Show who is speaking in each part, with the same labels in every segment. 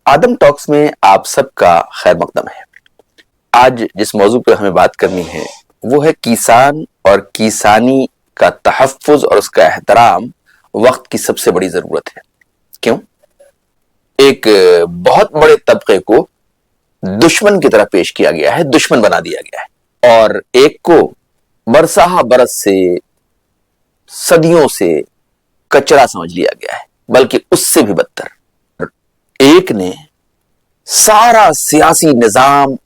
Speaker 1: आदम talks में आप सबका खैर मकदम है। आज जिस मौजू पर हमें बात करनी है वो है किसान और किसानी का तहफ़्फ़ुज़ और उसका एहतराम वक्त की सबसे बड़ी ज़रूरत है। क्यों? एक बहुत बड़े तबके को दुश्मन की तरह पेश किया गया है, दुश्मन बना दिया गया है, और एक को बरसाहा बरस से, सदियों से कचरा समझ लिया गया है, बल्कि उससे भी बदतर। एक ने सारा सियासी निजाम,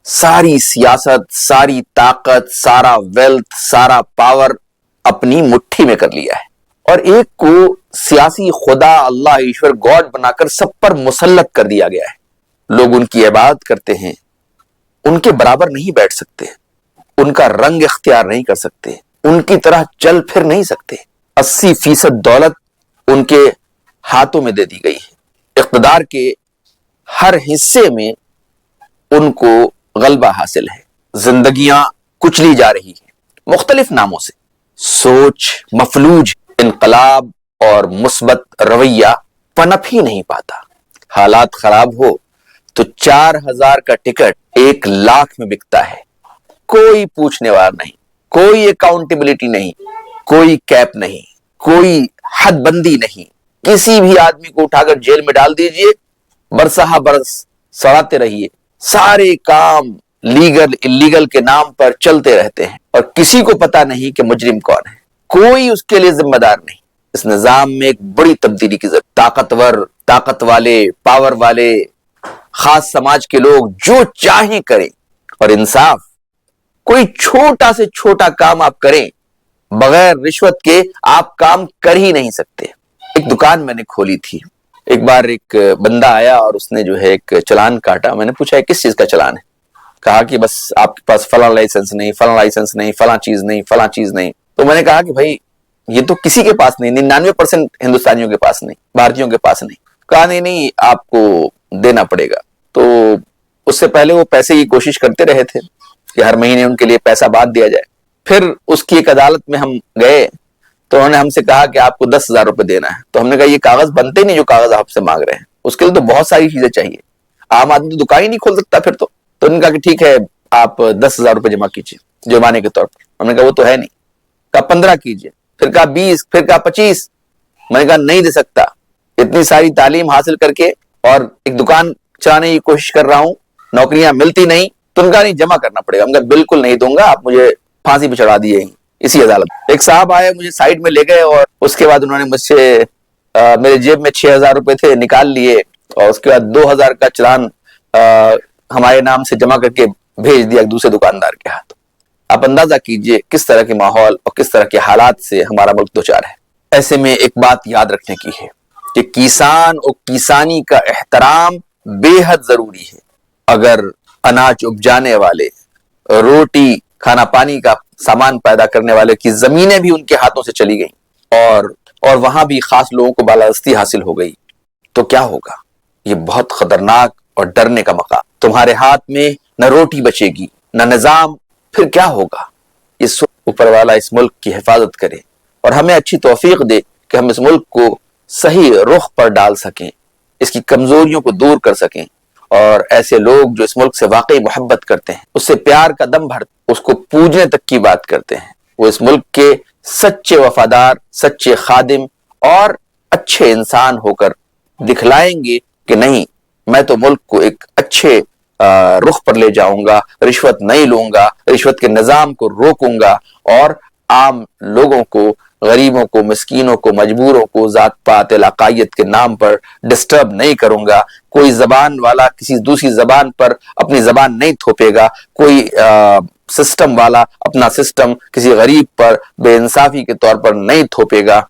Speaker 1: सारी सियासत, सारी ताकत, सारा वेल्थ, सारा पावर अपनी मुट्ठी में कर लिया है, और एक को सियासी खुदा, अल्लाह, ईश्वर, गॉड बनाकर सब पर मुसल्लत कर दिया गया है। लोग उनकी इबादत करते हैं, उनके बराबर नहीं बैठ सकते, उनका रंग इख्तियार नहीं कर सकते, उनकी तरह चल फिर नहीं सकते। 80% दौलत उनके हाथों में दे दी गई है। इक़्तिदार के हर हिस्से में उनको गलबा हासिल है। जिंदगियां कुचली जा रही हैं मुख्तलिफ नामों से। सोच, मफलूज इनकलाब और मुस्बत रवैया पनप ही नहीं पाता। हालात खराब हो तो 4000 का टिकट 1 लाख में बिकता है। कोई पूछने वाला नहीं, कोई अकाउंटेबिलिटी नहीं, कोई कैप नहीं, कोई हदबंदी नहीं। किसी भी आदमी को उठाकर जेल में डाल दीजिए, बरसहा बरस सड़ाते रहिए। सारे काम लीगल इलीगल के नाम पर चलते रहते हैं और किसी को पता नहीं कि मुजरिम कौन है। कोई उसके लिए जिम्मेदार नहीं। इस निजाम में एक बड़ी तब्दीली की जरूरत। ताकतवर, ताकत वाले, पावर वाले, खास समाज के लोग जो चाहें करें, और इंसाफ, कोई छोटा से छोटा काम आप करें बगैर रिश्वत के आप काम कर ही नहीं सकते। एक दुकान मैंने खोली थी। एक बार एक बंदा आया और उसने जो है एक चालान काटा। मैंने पूछा है किस चीज का चालान है? कहा कि बस आपके पास फला लाइसेंस नहीं, फला लाइसेंस नहीं, फला चीज नहीं, फला चीज नहीं। तो मैंने कहा कि भाई ये तो किसी के पास नहीं, 99% हिंदुस्तानियों के पास नहीं, भारतीयों के पास नहीं। कहा नहीं नहीं आपको देना पड़ेगा। तो उससे पहले वो पैसे की कोशिश करते रहे थे कि हर महीने उनके लिए पैसा बांध दिया जाए। फिर उसकी एक अदालत में हम गए तो उन्होंने हमसे कहा कि आपको 10,000 रुपए देना है। तो हमने कहा ये कागज बनते ही नहीं जो कागज आपसे मांग रहे हैं, उसके लिए तो बहुत सारी चीजें चाहिए, आम आदमी तो दुकान ही नहीं खोल सकता फिर तो। उन्होंने कहा कि ठीक है आप 10,000 रुपए जमा कीजिए जुर्माने के तौर पर। हमने कहा वो तो है नहीं। कहा 15 कीजिए, फिर कहा 20, फिर कहा 25। मैंने कहा नहीं दे सकता, इतनी सारी तालीम हासिल करके और एक दुकान चलाने की कोशिश कर रहा हूँ, नौकरियां मिलती नहीं। तो उनका नहीं, जमा करना पड़ेगा। हमने बिल्कुल नहीं दूंगा, आप मुझे फांसी पे चढ़ा दिए इसी अदालत। एक साहब आए, मुझे साइड में ले गए और उसके बाद उन्होंने मुझसे मेरे जेब में 6,000 रुपए थे, निकाल लिए और उसके बाद 2,000 का चालान हमारे नाम से जमा करके भेज दिया दूसरे दुकानदार के हाथ। आप अंदाजा कीजिए किस तरह के माहौल और किस तरह के हालात से हमारा मुल्क दो चार है। ऐसे में एक बात याद रखने की है कि किसान और किसानी का एहतराम बेहद जरूरी है। अगर अनाज उपजाने वाले, रोटी खाना पानी का सामान पैदा करने वाले की जमीनें भी उनके हाथों से चली गई और वहां भी खास लोगों को बालादस्ती हासिल हो गई, तो क्या होगा? ये बहुत खतरनाक और डरने का मकाम। तुम्हारे हाथ में न रोटी बचेगी न निजाम, फिर क्या होगा? इस ऊपर वाला इस मुल्क की हिफाजत करे और हमें अच्छी तौफीक दे कि हम इस मुल्क को सही रुख पर डाल सकें, इसकी कमजोरियों को दूर कर सकें, और ऐसे लोग जो इस मुल्क से वाकई मोहब्बत करते हैं, उससे प्यार का दम भर, उसको पूजने तक की बात करते हैं, वो इस मुल्क के सच्चे वफादार, सच्चे खादिम और अच्छे इंसान होकर दिखलाएंगे कि नहीं, मैं तो मुल्क को एक अच्छे रुख पर ले जाऊंगा, रिश्वत नहीं लूंगा, रिश्वत के निजाम को रोकूंगा और आम लोगों को, गरीबों को, मिस्कीनों को, मजबूरों को जात पात इलाकायत के नाम पर डिस्टर्ब नहीं करूंगा। कोई जबान वाला किसी दूसरी जबान पर अपनी जबान नहीं थोपेगा। कोई सिस्टम वाला अपना सिस्टम किसी गरीब पर बेइंसाफी के तौर पर नहीं थोपेगा।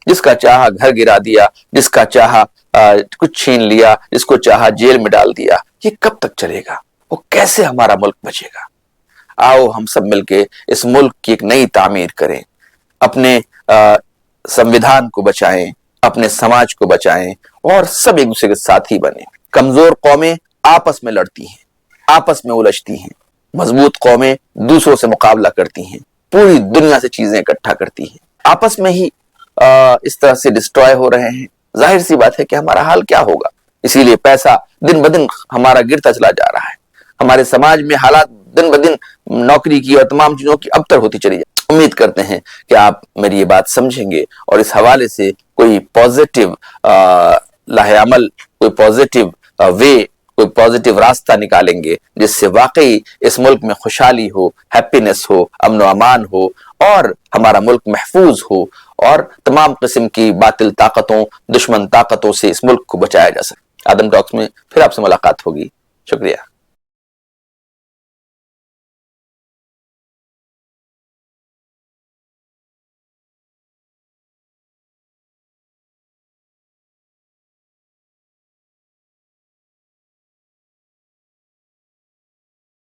Speaker 1: जिसका चाहा घर गिरा दिया, जिसका चाहा कुछ छीन लिया, जिसको चाहा जेल में डाल दिया। ये कब तक चलेगा? वो कैसे हमारा मुल्क बचेगा? आओ हम सब मिलके इस मुल्क की एक नई तामीर करें, अपने संविधान को बचाएं, अपने समाज को बचाएं और सब एक दूसरे के साथी बने। कमजोर कौमें आपस में लड़ती हैं, आपस में उलझती हैं, मजबूत कौमें दूसरों से मुकाबला करती हैं, पूरी दुनिया से चीजें इकट्ठा करती हैं, आपस में ही इस तरह से डिस्ट्रॉय हो रहे हैं। जाहिर सी बात है कि हमारा हाल क्या होगा? اسی لیے پیسہ دن بدن ہمارا گرتا چلا جا رہا ہے. ہمارے سماج میں حالات دن بدن نوکری کی اور تمام چیزوں کی ابتر ہوتی چلی جائے. امید کرتے ہیں کہ آپ میری یہ بات سمجھیں گے اور اس حوالے سے کوئی پازیٹیو لاہ عمل، کوئی پازیٹیو وے، کوئی پازیٹیو راستہ نکالیں گے جس سے واقعی اس ملک میں خوشحالی ہو، ہیپینس ہو، امن و امان ہو اور ہمارا ملک محفوظ ہو اور تمام قسم کی باطل طاقتوں، دشمن طاقتوں سے اس ملک کو بچایا جا سکے. آدم ٹاکس میں پھر آپ سے ملاقات ہوگی. شکریہ.